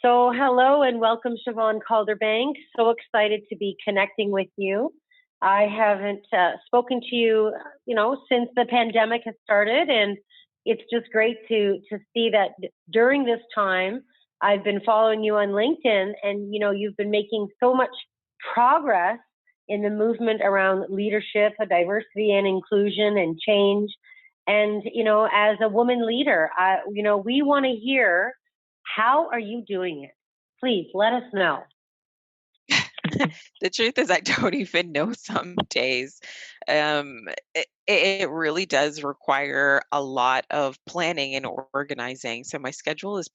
So, hello and welcome, Siobhan Calderbank. So excited to be connecting with you. I haven't spoken to you, since the pandemic has started, and it's just great to see that during this time, I've been following you on LinkedIn, and you've been making so much progress in the movement around leadership, diversity, and inclusion, and change. And as a woman leader, we want to hear, how are you doing it? Please let us know. The truth is I don't even know some days. It really does require a lot of planning and organizing. So my schedule is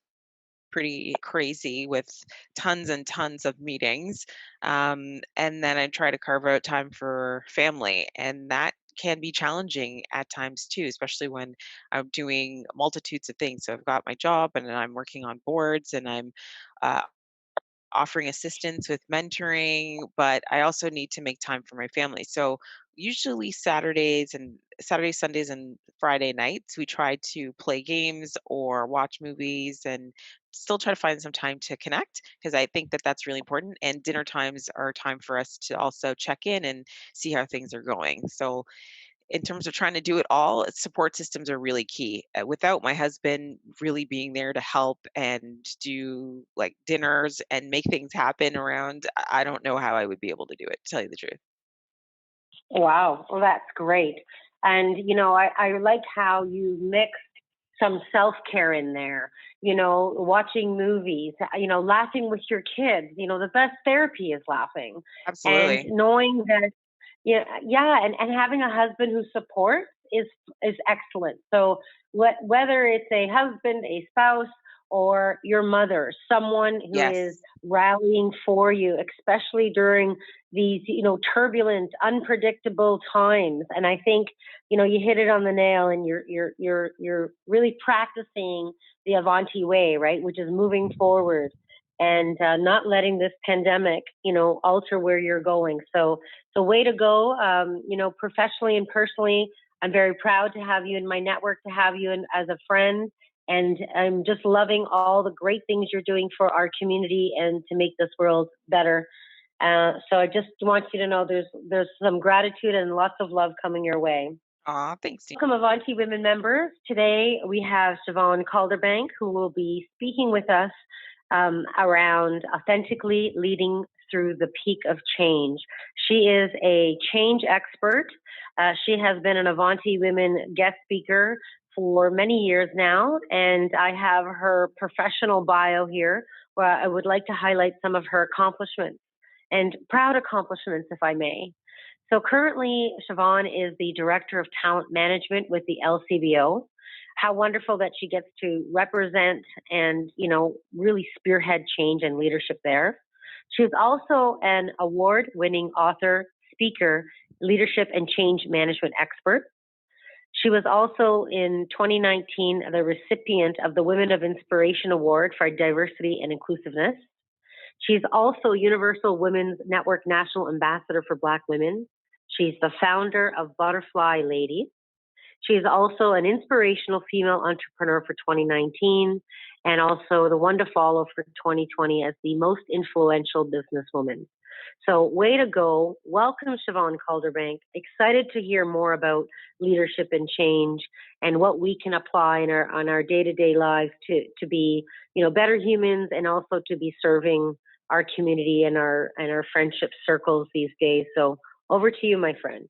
pretty crazy with tons and tons of meetings. And then I try to carve out time for family. And that can be challenging at times too, especially when I'm doing multitudes of things. So I've got my job and I'm working on boards and I'm uh, offering assistance with mentoring, but I also need to make time for my family. So usually Saturdays, Sundays, and Friday nights, we try to play games or watch movies and still try to find some time to connect because I think that that's really important. And dinner times are time for us to also check in and see how things are going. So in terms of trying to do it all, support systems are really key. Without my husband really being there to help and do like dinners and make things happen around, I don't know how I would be able to do it, to tell you the truth. Wow, well, that's great. And, I like how you mixed some self care in there, watching movies, laughing with your kids. The best therapy is laughing. And Absolutely. knowing that, yeah, and having a husband who supports is excellent. So whether it's a husband, a spouse, or your mother, someone who is Yes. rallying for you, especially during these, turbulent, unpredictable times. And I think, you hit it on the nail, and you're really practicing the Avanti way, right? Which is moving forward and not letting this pandemic, alter where you're going. So way to go, professionally and personally. I'm very proud to have you in my network, to have you in, as a friend. And I'm just loving all the great things you're doing for our community and to make this world better. So I just want you to know there's some gratitude and lots of love coming your way. Aw, thanks, Dean. Welcome, Avanti Women members. Today we have Siobhan Calderbank, who will be speaking with us around authentically leading through the peak of change. She is a change expert. She has been an Avanti Women guest speaker for many years now, and I have her professional bio here, where I would like to highlight some of her accomplishments and proud accomplishments, if I may. So currently, Siobhan is the Director of Talent Management with the LCBO. How wonderful that she gets to represent and, really spearhead change and leadership there. She is also an award-winning author, speaker, leadership and change management expert. She was also in 2019 the recipient of the Women of Inspiration Award for Diversity and Inclusiveness. She's also Universal Women's Network National Ambassador for Black Women. She's the founder of Butterfly Lady. She is also an inspirational female entrepreneur for 2019 and also the one to follow for 2020 as the most influential businesswoman. So, way to go. Welcome, Siobhan Calderbank. Excited to hear more about leadership and change and what we can apply in on our day-to-day lives to be, better humans, and also to be serving our community and our friendship circles these days. So, over to you, my friend.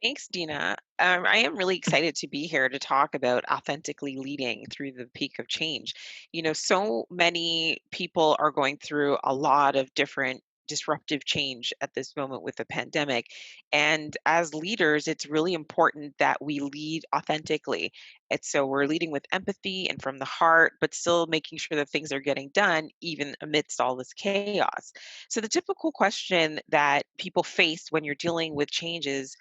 Thanks, Dina. I am really excited to be here to talk about authentically leading through the peak of change. So many people are going through a lot of different disruptive change at this moment with the pandemic. And as leaders, it's really important that we lead authentically. And so we're leading with empathy and from the heart, but still making sure that things are getting done, even amidst all this chaos. So the typical question that people face when you're dealing with change is,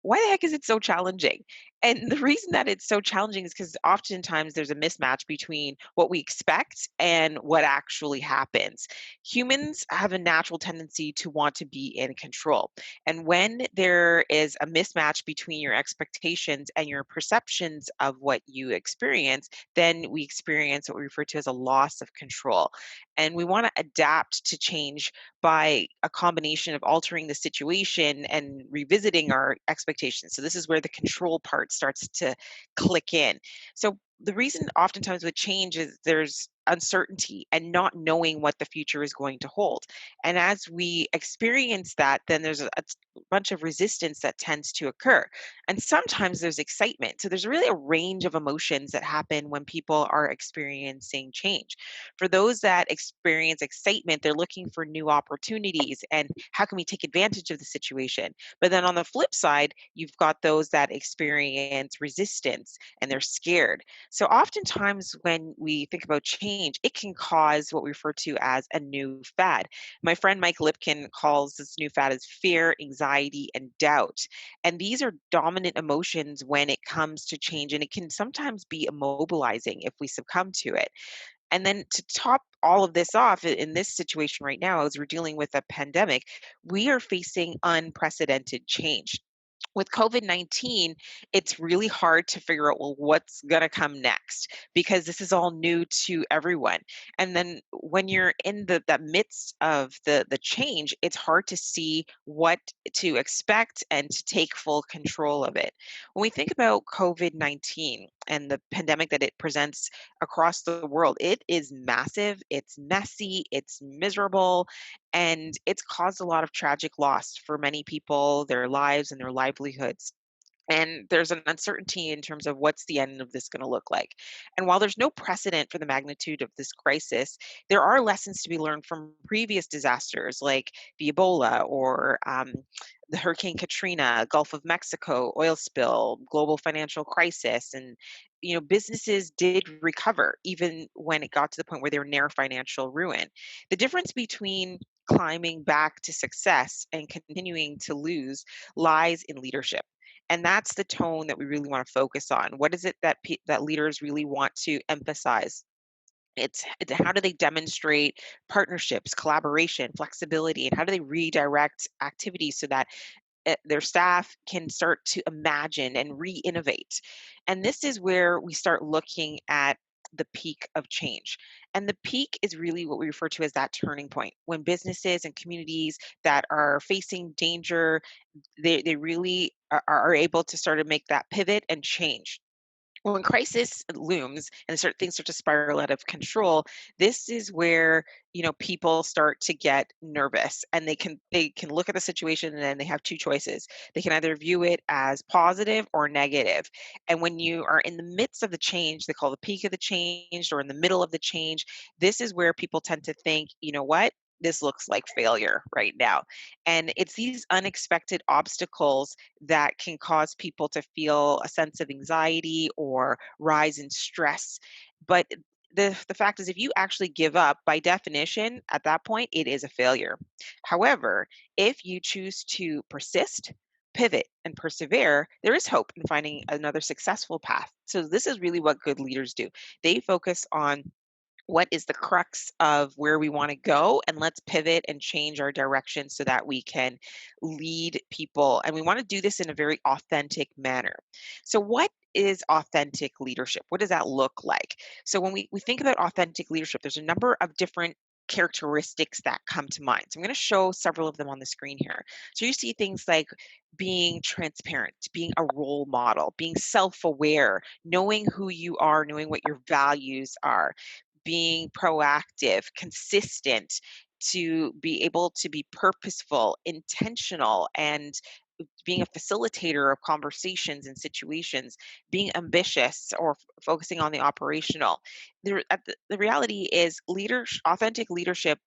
why the heck is it so challenging? And the reason that it's so challenging is because oftentimes there's a mismatch between what we expect and what actually happens. Humans have a natural tendency to want to be in control. And when there is a mismatch between your expectations and your perceptions of what you experience, then we experience what we refer to as a loss of control. And we want to adapt to change by a combination of altering the situation and revisiting our expectations. So this is where the control part starts to click in. So the reason oftentimes with change is there's uncertainty and not knowing what the future is going to hold. And as we experience that, then there's a bunch of resistance that tends to occur. And sometimes there's excitement. So there's really a range of emotions that happen when people are experiencing change. For those that experience excitement, they're looking for new opportunities and how can we take advantage of the situation. But then on the flip side, you've got those that experience resistance and they're scared. So oftentimes when we think about change, it can cause what we refer to as a new fad. My friend Mike Lipkin calls this new fad as fear, anxiety, and doubt. And these are dominant emotions when it comes to change, and it can sometimes be immobilizing if we succumb to it. And then to top all of this off in this situation right now, as we're dealing with a pandemic, we are facing unprecedented change. With COVID-19, it's really hard to figure out, well, what's going to come next because this is all new to everyone. And then when you're in that midst of the change, it's hard to see what to expect and to take full control of it. When we think about COVID-19 and the pandemic that it presents across the world, it is massive, it's messy, it's miserable, and it's caused a lot of tragic loss for many people, their lives and their livelihoods. And there's an uncertainty in terms of what's the end of this going to look like. And while there's no precedent for the magnitude of this crisis, there are lessons to be learned from previous disasters like the Ebola or the Hurricane Katrina, Gulf of Mexico oil spill, global financial crisis. And, businesses did recover even when it got to the point where they were near financial ruin. The difference between climbing back to success and continuing to lose lies in leadership, and that's the tone that we really want to focus on. What is it that that leaders really want to emphasize? It's how do they demonstrate partnerships, collaboration, flexibility, and how do they redirect activities so that their staff can start to imagine and re-innovate. And this is where we start looking at the peak of change. And the peak is really what we refer to as that turning point when businesses and communities that are facing danger, they really are able to sort of make that pivot and change. When crisis looms and things start to spiral out of control, this is where people start to get nervous, and they can look at the situation and then they have two choices. They can either view it as positive or negative. And when you are in the midst of the change, they call the peak of the change, or in the middle of the change, this is where people tend to think, you know what? This looks like failure right now. And it's these unexpected obstacles that can cause people to feel a sense of anxiety or rise in stress. But the fact is, if you actually give up, by definition, at that point, it is a failure. However, if you choose to persist, pivot, and persevere, there is hope in finding another successful path. So, this is really what good leaders do. They focus on what is the crux of where we want to go, and let's pivot and change our direction so that we can lead people, and we want to do this in a very authentic manner. So what is authentic leadership? What does that look like? So when we think about authentic leadership, there's a number of different characteristics that come to mind. So I'm going to show several of them on the screen here. So you see things like being transparent, being a role model, being self-aware, knowing who you are, knowing what your values are, being proactive, consistent, to be able to be purposeful, intentional, and being a facilitator of conversations and situations, being ambitious or focusing on the operational. The reality is, authentic leadership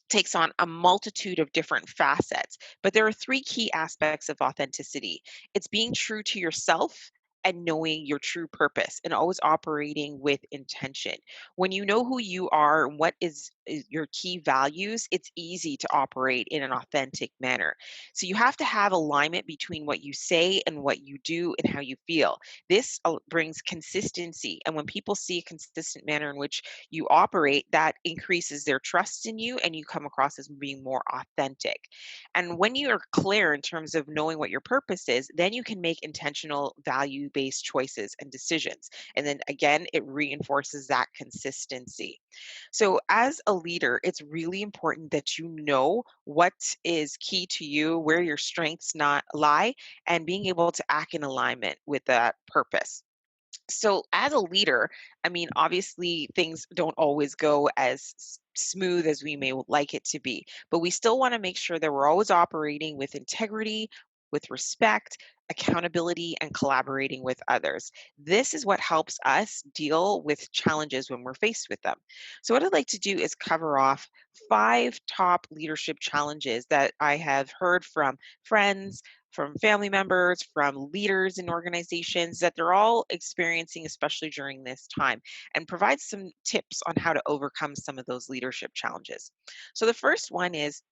takes on a multitude of different facets, but there are three key aspects of authenticity. It's being true to yourself, and knowing your true purpose and always operating with intention. When you know who you are and what is your key values, it's easy to operate in an authentic manner. So you have to have alignment between what you say and what you do and how you feel. This brings consistency. And when people see a consistent manner in which you operate, that increases their trust in you and you come across as being more authentic. And when you are clear in terms of knowing what your purpose is, then you can make intentional value based choices and decisions. And then again, it reinforces that consistency. So, as a leader, it's really important that you know what is key to you, where your strengths not lie, and being able to act in alignment with that purpose. So, as a leader, I mean, obviously things don't always go as smooth as we may like it to be, but we still want to make sure that we're always operating with integrity, with respect, accountability, and collaborating with others. This is what helps us deal with challenges when we're faced with them. So, what I'd like to do is cover off 5 top leadership challenges that I have heard from friends, from family members, from leaders in organizations that they're all experiencing, especially during this time, and provide some tips on how to overcome some of those leadership challenges. So, the first one is,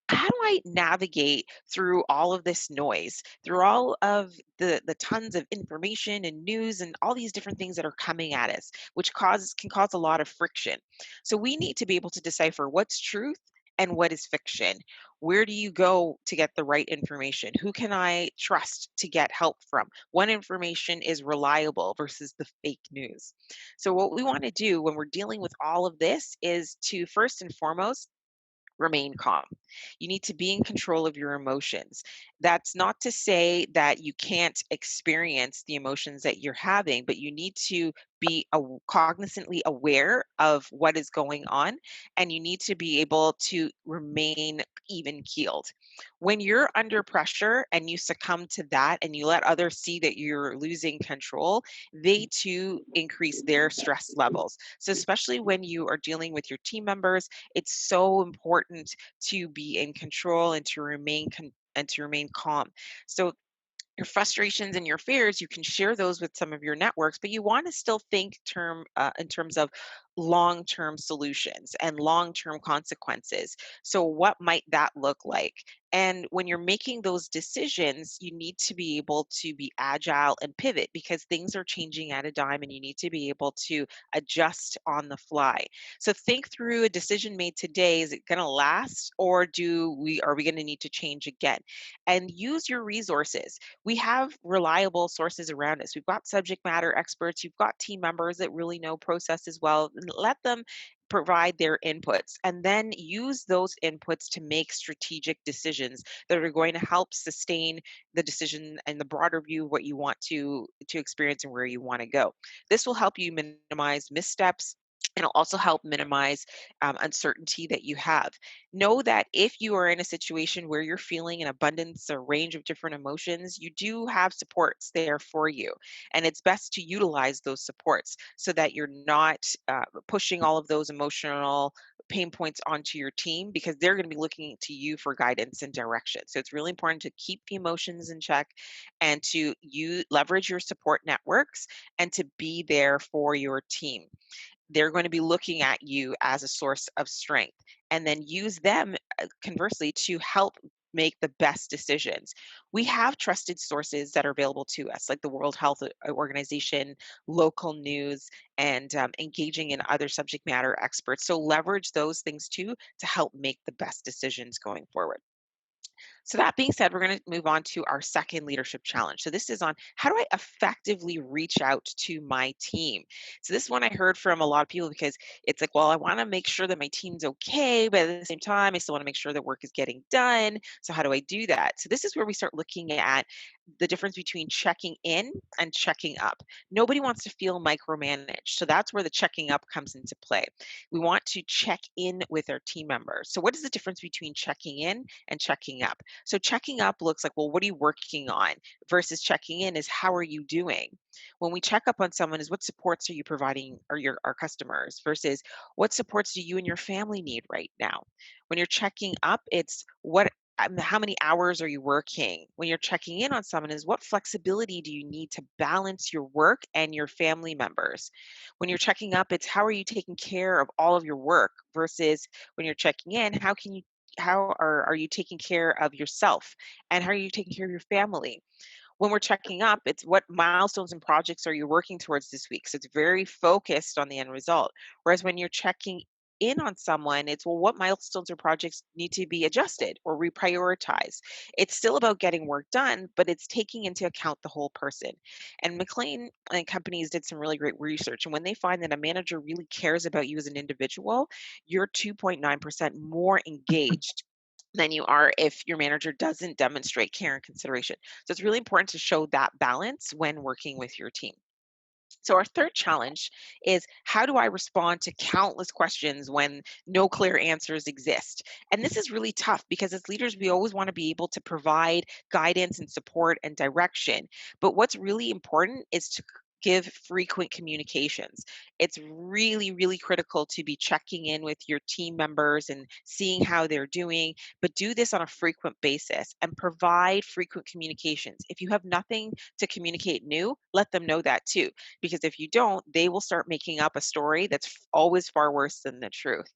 how do I navigate through all of this noise, through all of the tons of information and news and all these different things that are coming at us, which can cause a lot of friction. So we need to be able to decipher what's truth and what is fiction. Where do you go to get the right information? Who can I trust to get help from? What information is reliable versus the fake news? So what we want to do when we're dealing with all of this is to first and foremost remain calm. You need to be in control of your emotions. That's not to say that you can't experience the emotions that you're having, but you need to be cognizantly aware of what is going on, and you need to be able to remain even keeled. When you're under pressure and you succumb to that and you let others see that you're losing control, they too increase their stress levels. So, especially when you are dealing with your team members, it's so important to be in control and to remain calm. So your frustrations and your fears, you can share those with some of your networks, but you want to still think in terms of long-term solutions and long-term consequences. So what might that look like? And when you're making those decisions, you need to be able to be agile and pivot because things are changing at a dime and you need to be able to adjust on the fly. So think through a decision made today. Is it going to last, or are we going to need to change again? And use your resources. We have reliable sources around us. We've got subject matter experts, you've got team members that really know processes well. Let them provide their inputs and then use those inputs to make strategic decisions that are going to help sustain the decision and the broader view of what you want to experience and where you want to go. This will help you minimize missteps, and it'll also help minimize uncertainty that you have. Know that if you are in a situation where you're feeling an abundance or range of different emotions, you do have supports there for you. And it's best to utilize those supports so that you're not pushing all of those emotional pain points onto your team, because they're going to be looking to you for guidance and direction. So it's really important to keep the emotions in check and to leverage your support networks and to be there for your team. They're going to be looking at you as a source of strength, and then use them conversely to help make the best decisions. We have trusted sources that are available to us, like the World Health Organization, local news, and engaging in other subject matter experts. So leverage those things too to help make the best decisions going forward. So that being said, we're going to move on to our second leadership challenge. So this is on, how do I effectively reach out to my team? So this one I heard from a lot of people because it's like, well, I want to make sure that my team's okay, but at the same time, I still want to make sure that work is getting done. So how do I do that? So this is where we start looking at the difference between checking in and checking up. Nobody wants to feel micromanaged. So that's where the checking up comes into play. We want to check in with our team members. So what is the difference between checking in and checking up? So checking up looks like, well, what are you working on? Versus checking in is, how are you doing? When we check up on someone is, what supports are you providing or our customers, versus what supports do you and your family need right now? When you're checking up, it's, what how many hours are you working? When you're checking in on someone, is what flexibility do you need to balance your work and your family members? When you're checking up, it's how are you taking care of all of your work versus when you're checking in, how are you taking care of yourself and how are you taking care of your family? When we're checking up, it's what milestones and projects are you working towards this week? So it's very focused on the end result. Whereas when you're checking in on someone, it's well, what milestones or projects need to be adjusted or reprioritized? It's still about getting work done, but it's taking into account the whole person. And McLean and companies did some really great research. And when they find that a manager really cares about you as an individual, you're 2.9% more engaged than you are if your manager doesn't demonstrate care and consideration. So it's really important to show that balance when working with your team. So, our third challenge is how do I respond to countless questions when no clear answers exist? And this is really tough because as leaders, we always want to be able to provide guidance and support and direction. But what's really important is to give frequent communications. It's really, really critical to be checking in with your team members and seeing how they're doing, but do this on a frequent basis and provide frequent communications. If you have nothing to communicate new, let them know that too, because if you don't, they will start making up a story that's always far worse than the truth.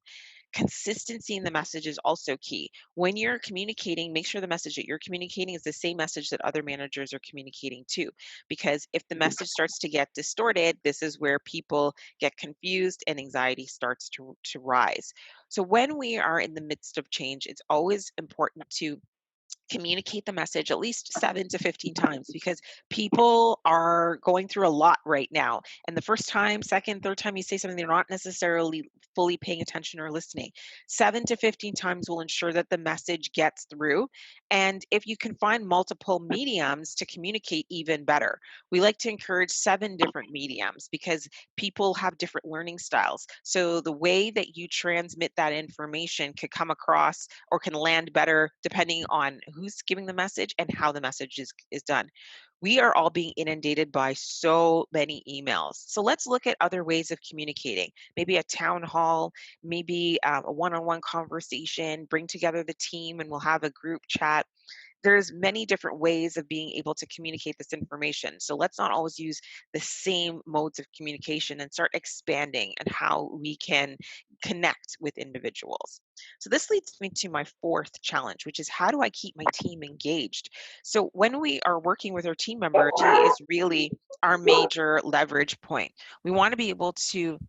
Consistency in the message is also key. When you're communicating, make sure the message that you're communicating is the same message that other managers are communicating too. Because if the message starts to get distorted, this is where people get confused and anxiety starts to rise. So when we are in the midst of change, it's always important to communicate the message at least 7 to 15 times because people are going through a lot right now. And the first time, second, third time you say something, they're not necessarily fully paying attention or listening. 7 to 15 times will ensure that the message gets through. And if you can find multiple mediums to communicate, even better. We like to encourage 7 different mediums because people have different learning styles. So the way that you transmit that information could come across or can land better depending on who's giving the message and how the message is done. We are all being inundated by so many emails. So let's look at other ways of communicating. Maybe a town hall, maybe a one on one conversation, bring together the team and we'll have a group chat. There's many different ways of being able to communicate this information. So let's not always use the same modes of communication and start expanding and how we can connect with individuals. So this leads me to my fourth challenge, which is how do I keep my team engaged? So when we are working with our team member, is really our major leverage point. We want to be able to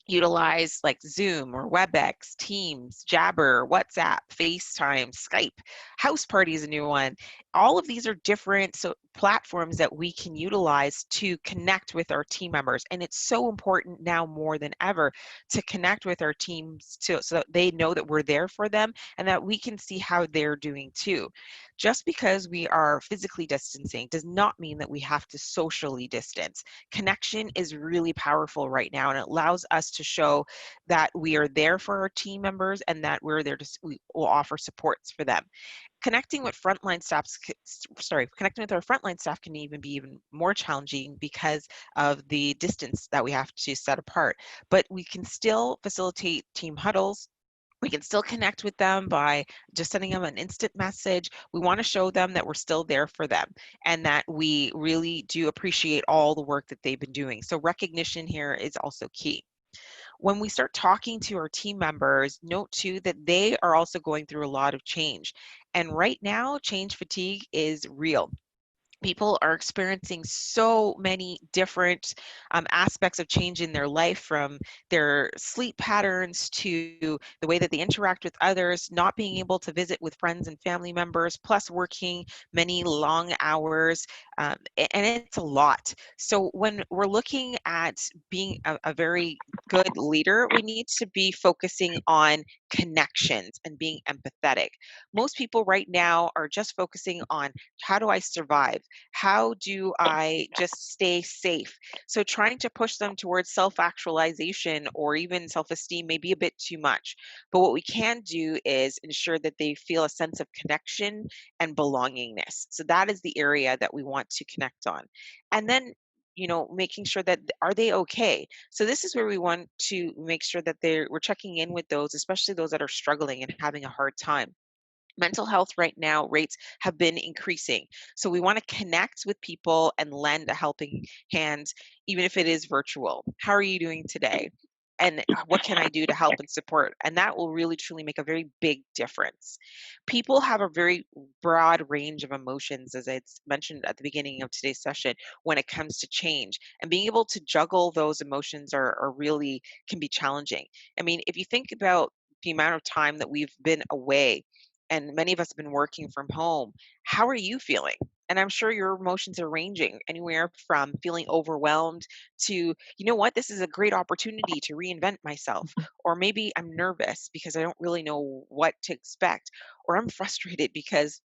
utilize like Zoom or WebEx, Teams, Jabber, WhatsApp, FaceTime, Skype. House Party is a new one. All of these are different platforms that we can utilize to connect with our team members. And it's so important now more than ever to connect with our teams so that they know that we're there for them and that we can see how they're doing too. Just because we are physically distancing does not mean that we have to socially distance. Connection is really powerful right now and it allows us to show that we are there for our team members and that we will offer supports for them. Connecting with our frontline staff can even be even more challenging because of the distance that we have to set apart. But we can still facilitate team huddles. We can still connect with them by just sending them an instant message. We want to show them that we're still there for them and that we really do appreciate all the work that they've been doing. So recognition here is also key. When we start talking to our team members, note too that they are also going through a lot of change. And right now, change fatigue is real. People are experiencing so many different aspects of change in their life, from their sleep patterns to the way that they interact with others, not being able to visit with friends and family members, plus working many long hours. And it's a lot. So when we're looking at being a very good leader, we need to be focusing on connections and being empathetic. Most people right now are just focusing on how do I survive? How do I just stay safe? So trying to push them towards self-actualization or even self-esteem may be a bit too much. But what we can do is ensure that they feel a sense of connection and belongingness. So that is the area that we want to connect on. And then making sure that are they okay? So this is where we want to make sure that we're checking in with those, especially those that are struggling and having a hard time. Mental health right now rates have been increasing. So we want to connect with people and lend a helping hand, even if it is virtual. How are you doing today? And what can I do to help and support? And that will really truly make a very big difference. People have a very broad range of emotions, as I mentioned at the beginning of today's session, when it comes to change. And being able to juggle those emotions are really can be challenging. I mean, if you think about the amount of time that we've been away, and many of us have been working from home. How are you feeling? And I'm sure your emotions are ranging anywhere from feeling overwhelmed to, you know what, this is a great opportunity to reinvent myself. Or maybe I'm nervous because I don't really know what to expect. Or I'm frustrated because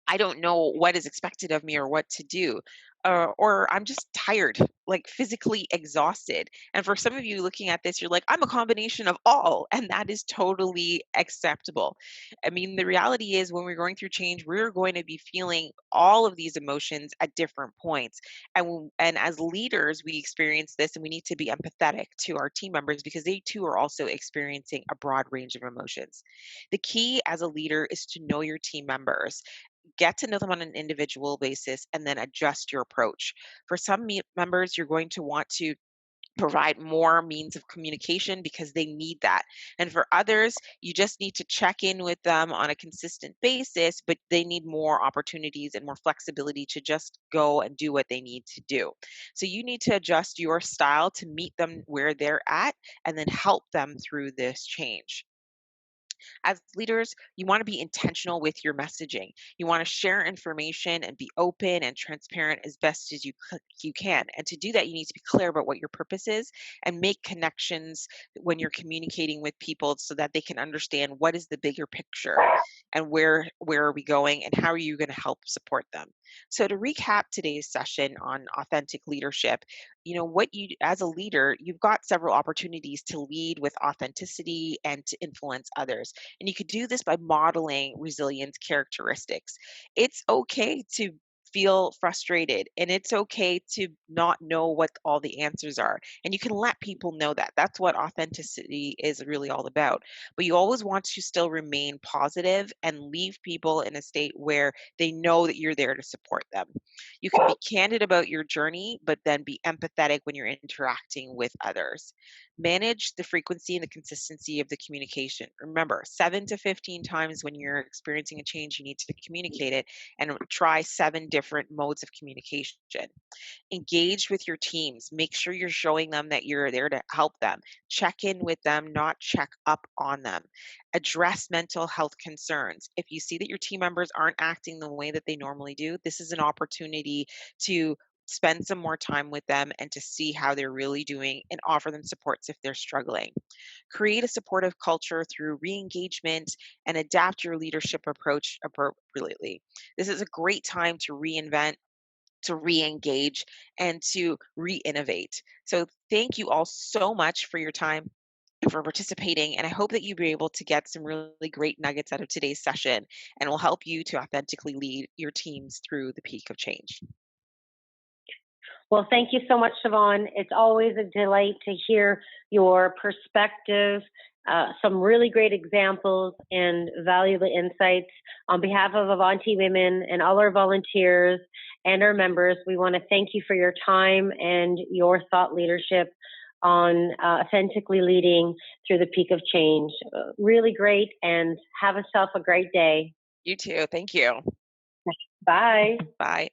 I don't know what is expected of me or what to do. Or I'm just tired, like physically exhausted. And for some of you looking at this, you're like, I'm a combination of all. And that is totally acceptable. I mean, the reality is when we're going through change, we're going to be feeling all of these emotions at different points. And as leaders, we experience this and we need to be empathetic to our team members because they too are also experiencing a broad range of emotions. The key as a leader is to know your team members, get to know them on an individual basis, and then adjust your approach. For some members, you're going to want to provide more means of communication because they need that. And for others, you just need to check in with them on a consistent basis, but they need more opportunities and more flexibility to just go and do what they need to do. So you need to adjust your style to meet them where they're at and then help them through this change. As leaders, you want to be intentional with your messaging. You want to share information and be open and transparent as best as you can. And to do that, you need to be clear about what your purpose is and make connections when you're communicating with people so that they can understand what is the bigger picture and where are we going and how are you going to help support them. So to recap today's session on authentic leadership, what you as a leader, you've got several opportunities to lead with authenticity and to influence others, and you could do this by modeling resilient characteristics. It's okay to feel frustrated and it's okay to not know what all the answers are. And you can let people know that. That's what authenticity is really all about. But you always want to still remain positive and leave people in a state where they know that you're there to support them. You can be candid about your journey, but then be empathetic when you're interacting with others. Manage the frequency and the consistency of the communication. Remember, 7 to 15 times when you're experiencing a change, you need to communicate it and try 7 different modes of communication. Engage with your teams. Make sure you're showing them that you're there to help them. Check in with them, not check up on them. Address mental health concerns. If you see that your team members aren't acting the way that they normally do, this is an opportunity to spend some more time with them and to see how they're really doing and offer them supports if they're struggling. Create a supportive culture through re-engagement and adapt your leadership approach appropriately. This is a great time to reinvent, to re-engage, and to re-innovate. So thank you all so much for your time and for participating. And I hope that you'll be able to get some really great nuggets out of today's session and will help you to authentically lead your teams through the peak of change. Well, thank you so much, Siobhan. It's always a delight to hear your perspective, some really great examples and valuable insights. On behalf of Avanti Women and all our volunteers and our members, we want to thank you for your time and your thought leadership on authentically leading through the peak of change. Really great, and have yourself a great day. You too. Thank you. Bye. Bye.